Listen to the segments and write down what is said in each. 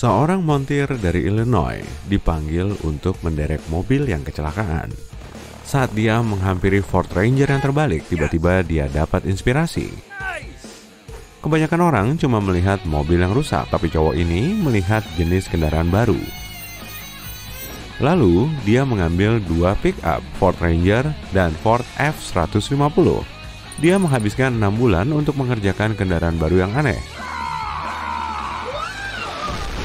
Seorang montir dari Illinois dipanggil untuk menderek mobil yang kecelakaan. Saat dia menghampiri Ford Ranger yang terbalik, tiba-tiba dia dapat inspirasi. Kebanyakan orang cuma melihat mobil yang rusak, tapi cowok ini melihat jenis kendaraan baru. Lalu, dia mengambil dua pick-up, Ford Ranger dan Ford F-150. Dia menghabiskan 6 bulan untuk mengerjakan kendaraan baru yang aneh.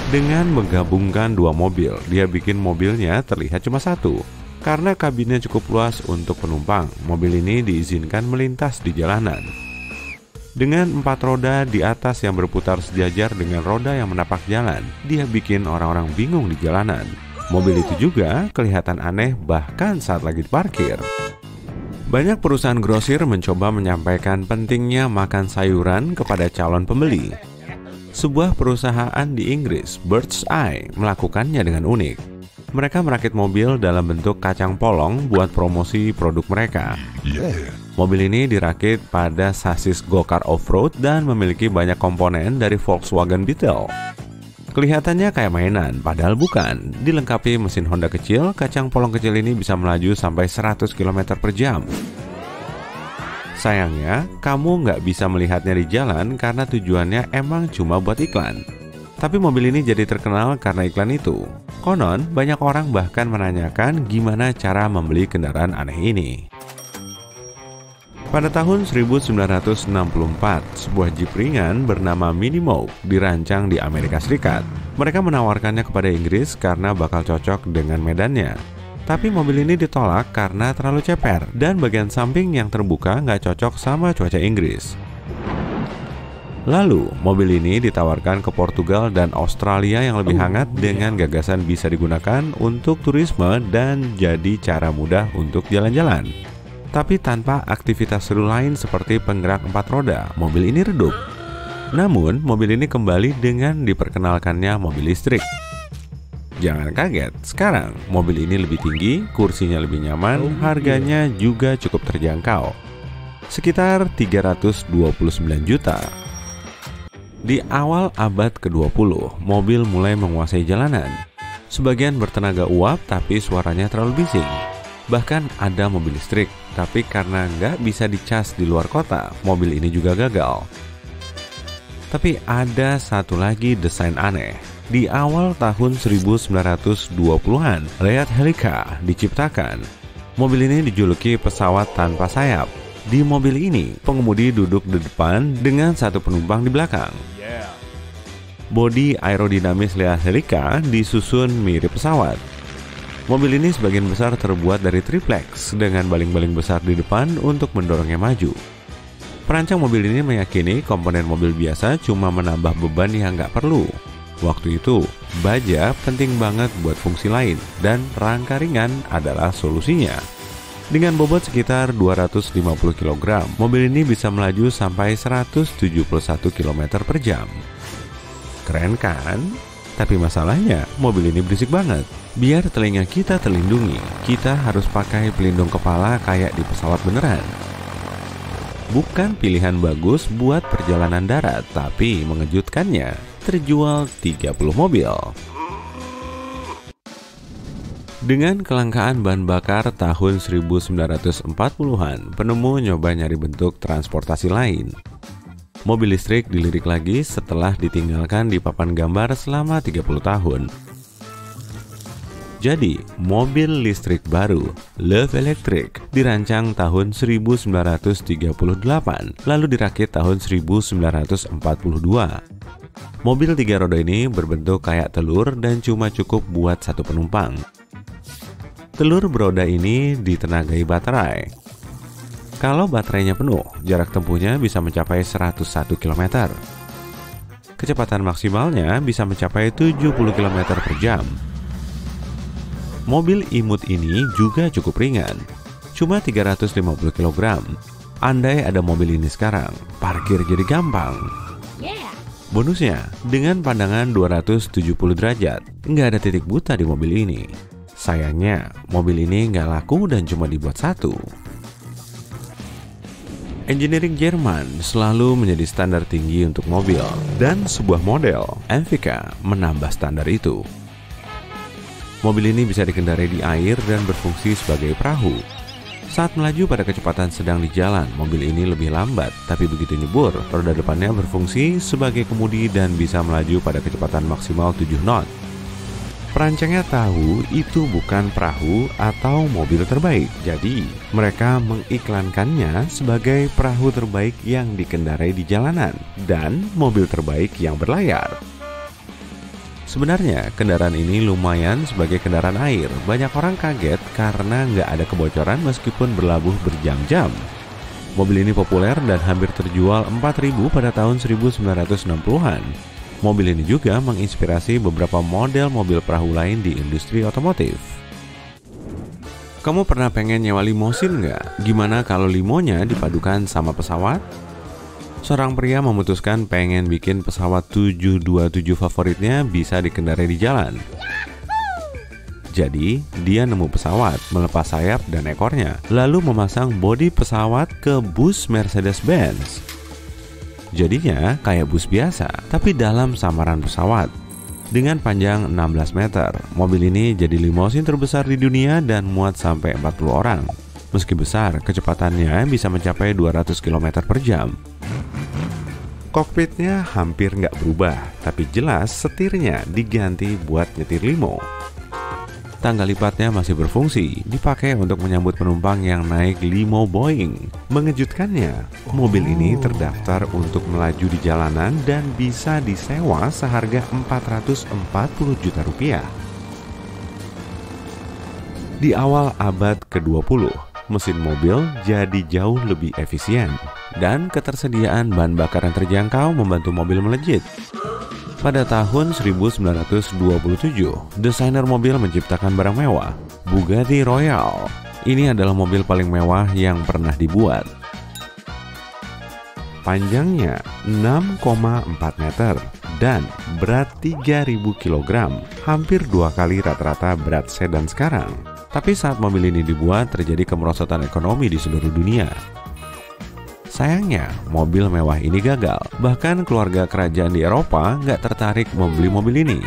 Dengan menggabungkan dua mobil, dia bikin mobilnya terlihat cuma satu. Karena kabinnya cukup luas untuk penumpang, mobil ini diizinkan melintas di jalanan. Dengan 4 roda di atas yang berputar sejajar dengan roda yang menapak jalan, dia bikin orang-orang bingung di jalanan. Mobil itu juga kelihatan aneh bahkan saat lagi diparkir. Banyak perusahaan grosir mencoba menyampaikan pentingnya makan sayuran kepada calon pembeli. Sebuah perusahaan di Inggris, Birds Eye, melakukannya dengan unik. Mereka merakit mobil dalam bentuk kacang polong buat promosi produk mereka. Mobil ini dirakit pada sasis go-kart off-road dan memiliki banyak komponen dari Volkswagen Beetle. Kelihatannya kayak mainan, padahal bukan. Dilengkapi mesin Honda kecil, kacang polong kecil ini bisa melaju sampai 100 km per jam. Sayangnya, kamu nggak bisa melihatnya di jalan karena tujuannya emang cuma buat iklan. Tapi mobil ini jadi terkenal karena iklan itu. Konon, banyak orang bahkan menanyakan gimana cara membeli kendaraan aneh ini. Pada tahun 1964, sebuah jeep ringan bernama Minimoog dirancang di Amerika Serikat. Mereka menawarkannya kepada Inggris karena bakal cocok dengan medannya. Tapi mobil ini ditolak karena terlalu ceper dan bagian samping yang terbuka nggak cocok sama cuaca Inggris. Lalu, mobil ini ditawarkan ke Portugal dan Australia yang lebih hangat dengan gagasan bisa digunakan untuk turisme dan jadi cara mudah untuk jalan-jalan. Tapi tanpa aktivitas seru lain seperti penggerak 4 roda, mobil ini redup. Namun, mobil ini kembali dengan diperkenalkannya mobil listrik. Jangan kaget, sekarang mobil ini lebih tinggi, kursinya lebih nyaman, harganya juga cukup terjangkau. Sekitar 329 juta. Di awal abad ke-20, mobil mulai menguasai jalanan. Sebagian bertenaga uap tapi suaranya terlalu bising. Bahkan ada mobil listrik, tapi karena nggak bisa dicas di luar kota, mobil ini juga gagal. Tapi ada satu lagi desain aneh. Di awal tahun 1920-an, Leat Helica diciptakan. Mobil ini dijuluki pesawat tanpa sayap. Di mobil ini, pengemudi duduk di depan dengan satu penumpang di belakang. Bodi aerodinamis Leat Helica disusun mirip pesawat. Mobil ini sebagian besar terbuat dari triplex dengan baling-baling besar di depan untuk mendorongnya maju. Perancang mobil ini meyakini komponen mobil biasa cuma menambah beban yang nggak perlu. Waktu itu, baja penting banget buat fungsi lain dan rangka ringan adalah solusinya. Dengan bobot sekitar 250 kg, mobil ini bisa melaju sampai 171 km per jam. Keren kan? Tapi masalahnya, mobil ini berisik banget. Biar telinga kita terlindungi, kita harus pakai pelindung kepala kayak di pesawat beneran. Bukan pilihan bagus buat perjalanan darat, tapi mengejutkannya, terjual 30 mobil. Dengan kelangkaan bahan bakar tahun 1940-an, penemu nyoba nyari bentuk transportasi lain. Mobil listrik dilirik lagi setelah ditinggalkan di papan gambar selama 30 tahun. Jadi, mobil listrik baru, Love Electric, dirancang tahun 1938, lalu dirakit tahun 1942. Mobil 3 roda ini berbentuk kayak telur dan cuma cukup buat satu penumpang. Telur beroda ini ditenagai baterai. Kalau baterainya penuh, jarak tempuhnya bisa mencapai 101 km. Kecepatan maksimalnya bisa mencapai 70 km per jam. Mobil imut ini juga cukup ringan, cuma 350 kg. Andai ada mobil ini sekarang, parkir jadi gampang. Bonusnya, dengan pandangan 270 derajat, nggak ada titik buta di mobil ini. Sayangnya, mobil ini nggak laku dan cuma dibuat satu. Engineering Jerman selalu menjadi standar tinggi untuk mobil, dan sebuah model, MVK, menambah standar itu. Mobil ini bisa dikendarai di air dan berfungsi sebagai perahu. Saat melaju pada kecepatan sedang di jalan, mobil ini lebih lambat, tapi begitu nyebur, roda depannya berfungsi sebagai kemudi dan bisa melaju pada kecepatan maksimal 7 knot. Perancangnya tahu itu bukan perahu atau mobil terbaik, jadi mereka mengiklankannya sebagai perahu terbaik yang dikendarai di jalanan dan mobil terbaik yang berlayar. Sebenarnya kendaraan ini lumayan sebagai kendaraan air. Banyak orang kaget karena nggak ada kebocoran meskipun berlabuh berjam-jam. Mobil ini populer dan hampir terjual 4.000 pada tahun 1960-an. Mobil ini juga menginspirasi beberapa model mobil perahu lain di industri otomotif. Kamu pernah pengen nyewa limosin nggak? Gimana kalau limonya dipadukan sama pesawat? Seorang pria memutuskan pengen bikin pesawat 727 favoritnya bisa dikendarai di jalan. Jadi, dia nemu pesawat, melepas sayap dan ekornya, lalu memasang bodi pesawat ke bus Mercedes-Benz. Jadinya kayak bus biasa, tapi dalam samaran pesawat. Dengan panjang 16 meter, mobil ini jadi limosin terbesar di dunia dan muat sampai 40 orang. Meski besar, kecepatannya bisa mencapai 200 km per jam. Kokpitnya hampir nggak berubah, tapi jelas setirnya diganti buat nyetir limo. Tangga lipatnya masih berfungsi, dipakai untuk menyambut penumpang yang naik limo Boeing. Mengejutkannya, mobil ini terdaftar untuk melaju di jalanan dan bisa disewa seharga 440 juta rupiah. Di awal abad ke-20, mesin mobil jadi jauh lebih efisien, dan ketersediaan bahan bakar yang terjangkau membantu mobil melejit. Pada tahun 1927, desainer mobil menciptakan barang mewah, Bugatti Royale. Ini adalah mobil paling mewah yang pernah dibuat. Panjangnya 6,4 meter dan berat 3.000 kg, hampir 2 kali rata-rata berat sedan sekarang. Tapi saat mobil ini dibuat, terjadi kemerosotan ekonomi di seluruh dunia. Sayangnya, mobil mewah ini gagal. Bahkan keluarga kerajaan di Eropa nggak tertarik membeli mobil ini.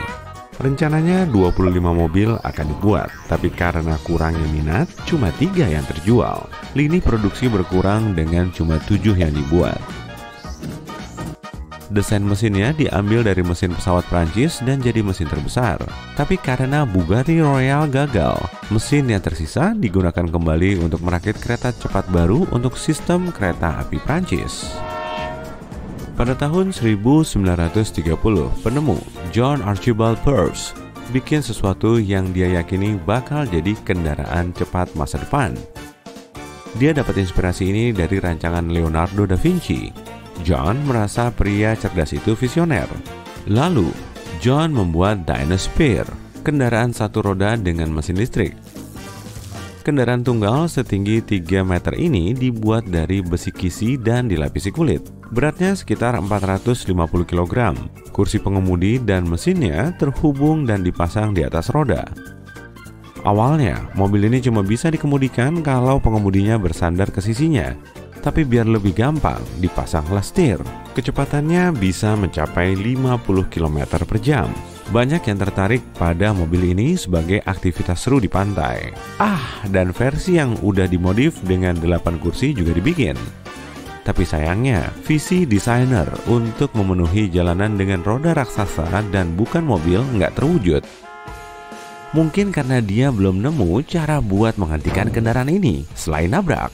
Rencananya 25 mobil akan dibuat, tapi karena kurangnya minat, cuma 3 yang terjual. Lini produksi berkurang dengan cuma 7 yang dibuat. Desain mesinnya diambil dari mesin pesawat Prancis dan jadi mesin terbesar. Tapi karena Bugatti Royale gagal, mesin yang tersisa digunakan kembali untuk merakit kereta cepat baru untuk sistem kereta api Prancis. Pada tahun 1930, penemu John Archibald Peirce bikin sesuatu yang dia yakini bakal jadi kendaraan cepat masa depan. Dia dapat inspirasi ini dari rancangan Leonardo da Vinci. John merasa pria cerdas itu visioner. Lalu, John membuat Dyna-Spear, kendaraan satu roda dengan mesin listrik. Kendaraan tunggal setinggi 3 meter ini dibuat dari besi kisi dan dilapisi kulit. Beratnya sekitar 450 kg. Kursi pengemudi dan mesinnya terhubung dan dipasang di atas roda. Awalnya, mobil ini cuma bisa dikemudikan kalau pengemudinya bersandar ke sisinya. Tapi biar lebih gampang, dipasanglah setir. Kecepatannya bisa mencapai 50 km per jam. Banyak yang tertarik pada mobil ini sebagai aktivitas seru di pantai. Dan versi yang udah dimodif dengan 8 kursi juga dibikin. Tapi sayangnya, visi desainer untuk memenuhi jalanan dengan roda raksasa dan bukan mobil nggak terwujud. Mungkin karena dia belum nemu cara buat menghentikan kendaraan ini selain nabrak.